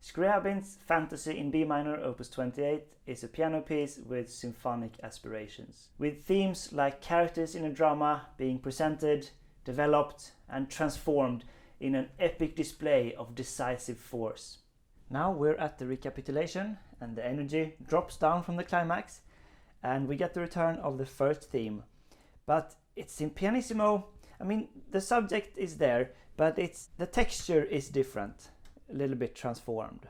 Scriabin Fantasie in B minor, opus 28, is a piano piece with symphonic aspirations, with themes like characters in a drama being presented, developed and transformed in an epic display of decisive force. Now we're at the recapitulation and the energy drops down from the climax and we get the return of the first theme. But it's in pianissimo. I mean, the subject is there, but the texture is different, a little bit transformed.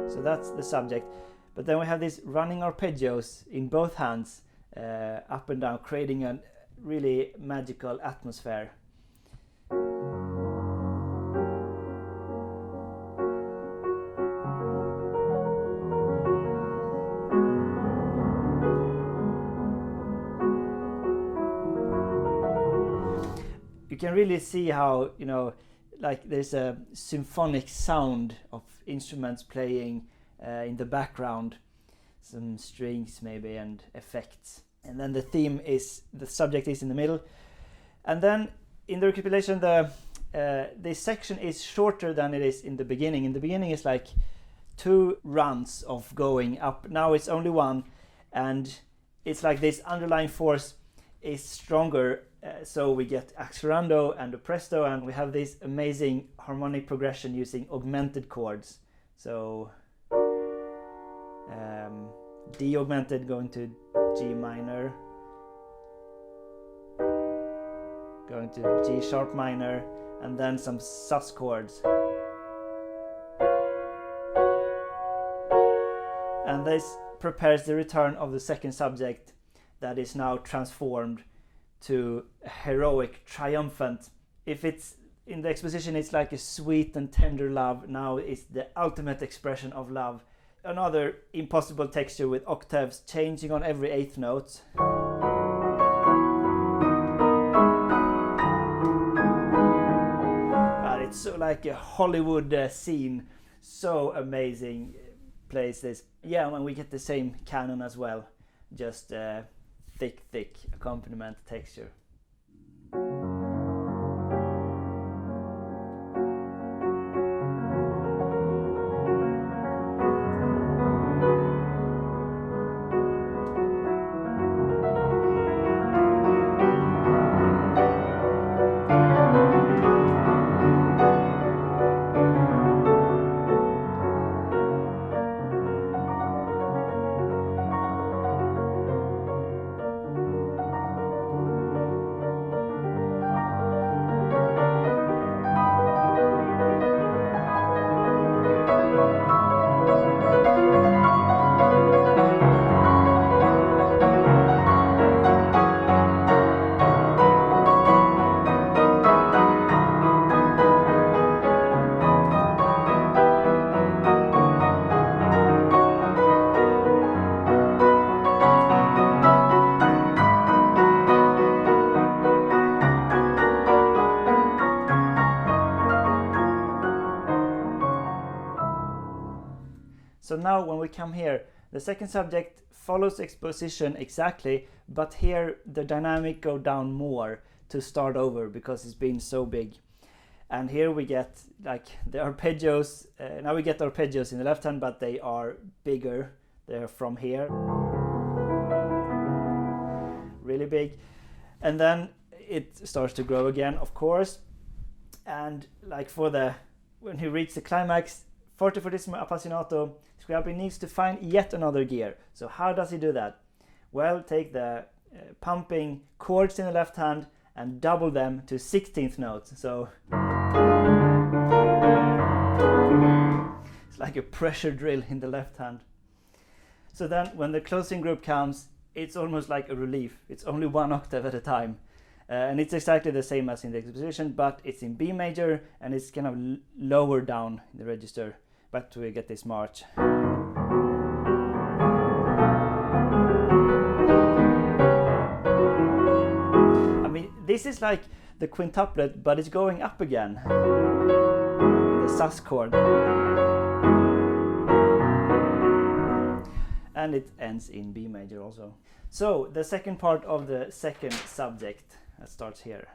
So that's the subject. But then we have these running arpeggios in both hands, up and down, creating a really magical atmosphere. You can really see how, like there's a symphonic sound of instruments playing in the background, some strings maybe and effects. And then the subject is in the middle. And then in the recapitulation, this section is shorter than it is in the beginning. In the beginning it's like 2 runs of going up. Now it's only 1, and it's like this underlying force is stronger. So we get accelerando and a presto, and we have this amazing harmonic progression using augmented chords. So D augmented going to G minor, going to G sharp minor, and then some sus chords. And this prepares the return of the second subject that is now transformed to heroic, triumphant. If it's in the exposition, it's like a sweet and tender love. Now it's the ultimate expression of love. Another impossible texture with octaves changing on every 8th note. But it's so like a Hollywood scene. So amazing. Plays this. Yeah, and we get the same canon as well. Just thick accompaniment texture. So now when we come here, the second subject follows exposition exactly, but here the dynamic go down more to start over because it's been so big. And here we get like the arpeggios. Now we get arpeggios in the left hand, but they are bigger. They're from here. Really big. And then it starts to grow again, of course. And like when he reaches the climax, forte fortissimo appassionato, Scriabin needs to find yet another gear. So how does he do that? Well, take the pumping chords in the left hand and double them to 16th notes. So it's like a pressure drill in the left hand. So then when the closing group comes, it's almost like a relief. It's only 1 octave at a time. And it's exactly the same as in the exposition, but it's in B major and it's kind of lower down in the register. But we get this march. I mean, this is like the quintuplet, but it's going up again. The sus chord. And it ends in B major also. So the second part of the second subject starts here.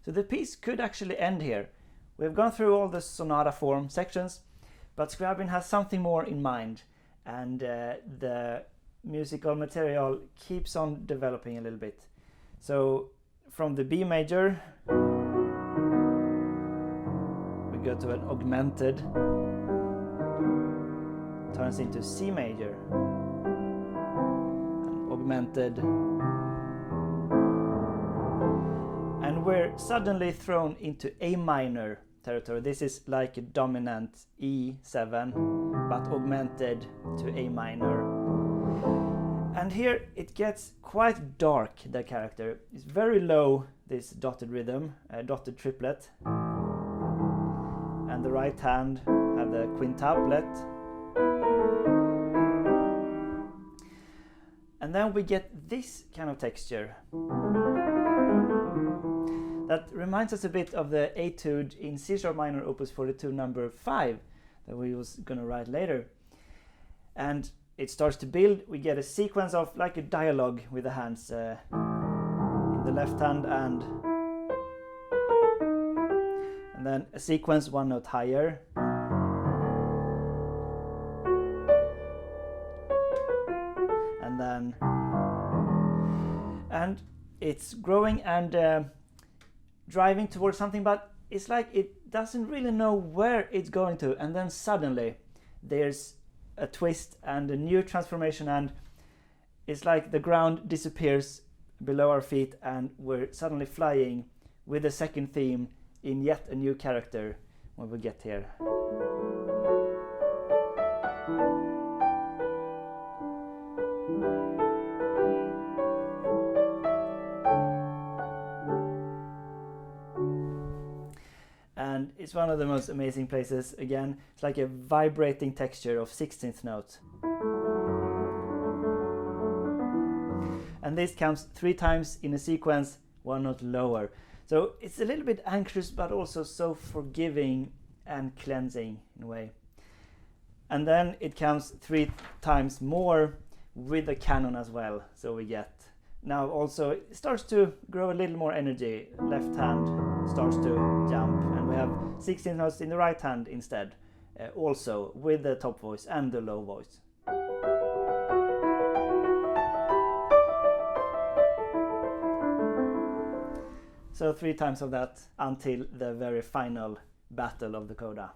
So the piece could actually end here. We've gone through all the sonata form sections, but Scriabin has something more in mind, and the musical material keeps on developing a little bit. So from the B major we go to an augmented, turns into C major, an augmented, and we're suddenly thrown into A minor territory. This is like a dominant E7 but augmented to A minor. And here it gets quite dark, the character. It's very low, this dotted rhythm, dotted triplet. And the right hand have the quintuplet. And then we get this kind of texture. That reminds us a bit of the etude in C sharp minor opus 42 number 5 that we was going to write later. And it starts to build. We get a sequence of like a dialogue with the hands in the left hand, and then a sequence one note higher, and it's growing and driving towards something, but it's like it doesn't really know where it's going to, and then suddenly there's a twist and a new transformation, and it's like the ground disappears below our feet and we're suddenly flying with the second theme in yet a new character when we get here. And it's one of the most amazing places. Again, it's like a vibrating texture of 16th notes. And this comes 3 times in a sequence, 1 note lower. So it's a little bit anxious, but also so forgiving and cleansing in a way. And then it comes 3 times more with the canon as well. So we get now also it starts to grow a little more energy. Left hand starts to jump, and we have 16 notes in the right hand instead, also with the top voice and the low voice. So 3 times of that until the very final battle of the coda.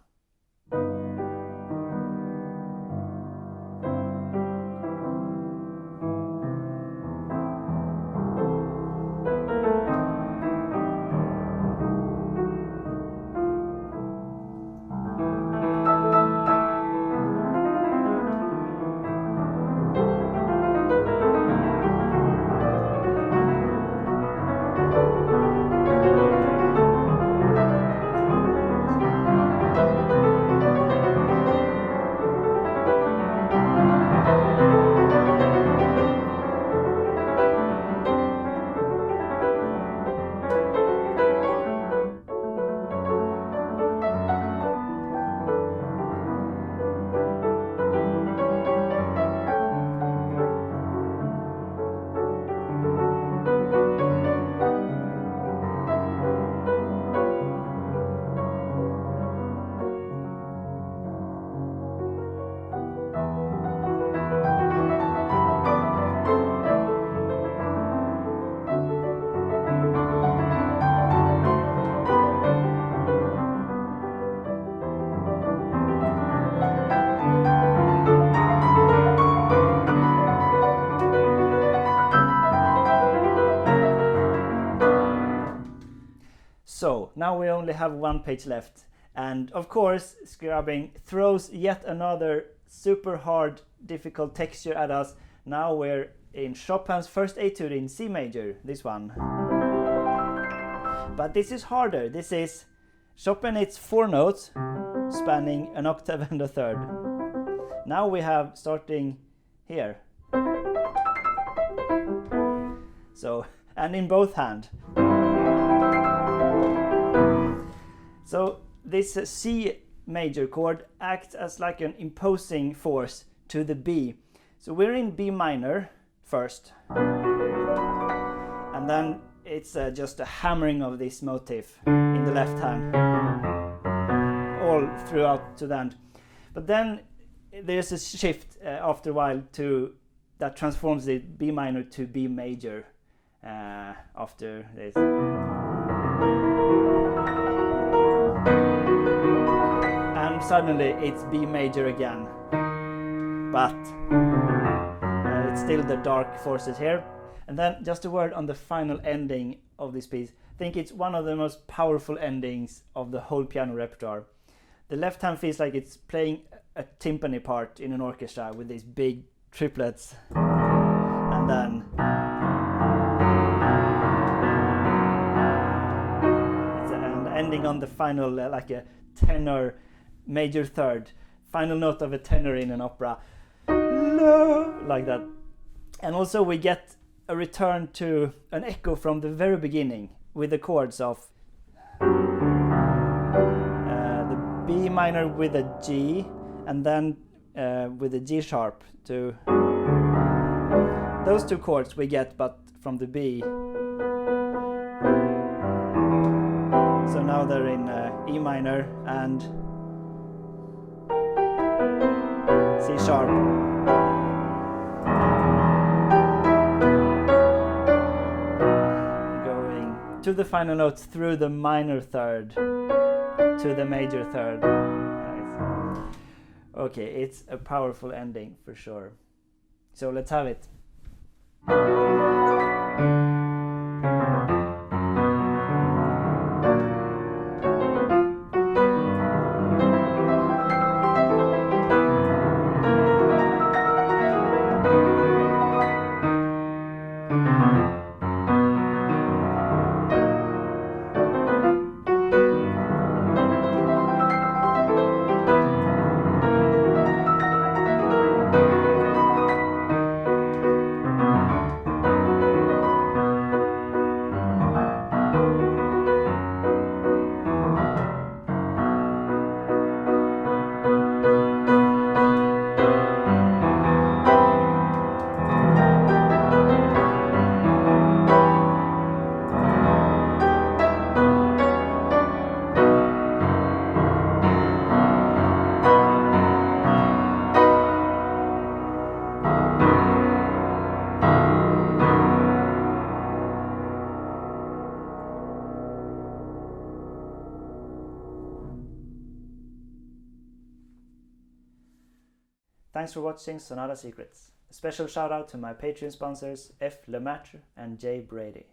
So now we only have 1 page left, and of course Scriabin throws yet another super hard, difficult texture at us. Now we're in Chopin's first etude in C major, this one. But this is harder. This is Chopin, it's 4 notes spanning an octave and a third. Now we have starting here. So, and in both hands. So this C major chord acts as like an imposing force to the B. So we're in B minor first, and then it's just a hammering of this motif in the left hand all throughout to the end. But then there's a shift after a while that transforms the B minor to B major after this. And suddenly it's B major again, but it's still the dark forces here. And then just a word on the final ending of this piece. I think it's one of the most powerful endings of the whole piano repertoire. The left hand feels like it's playing a timpani part in an orchestra with these big triplets, and then it's an ending on the final like a tenor major third, final note of a tenor in an opera, like that. And also we get a return to an echo from the very beginning with the chords of the B minor with a G, and then with a G sharp to those two chords we get, but from the B. So now they're in E minor and C sharp. Going to the final notes through the minor third to the major third. Okay, it's a powerful ending for sure. So let's have it. Thanks for watching Sonata Secrets. A special shout out to my Patreon sponsors F. Lemaitre and J. Brady.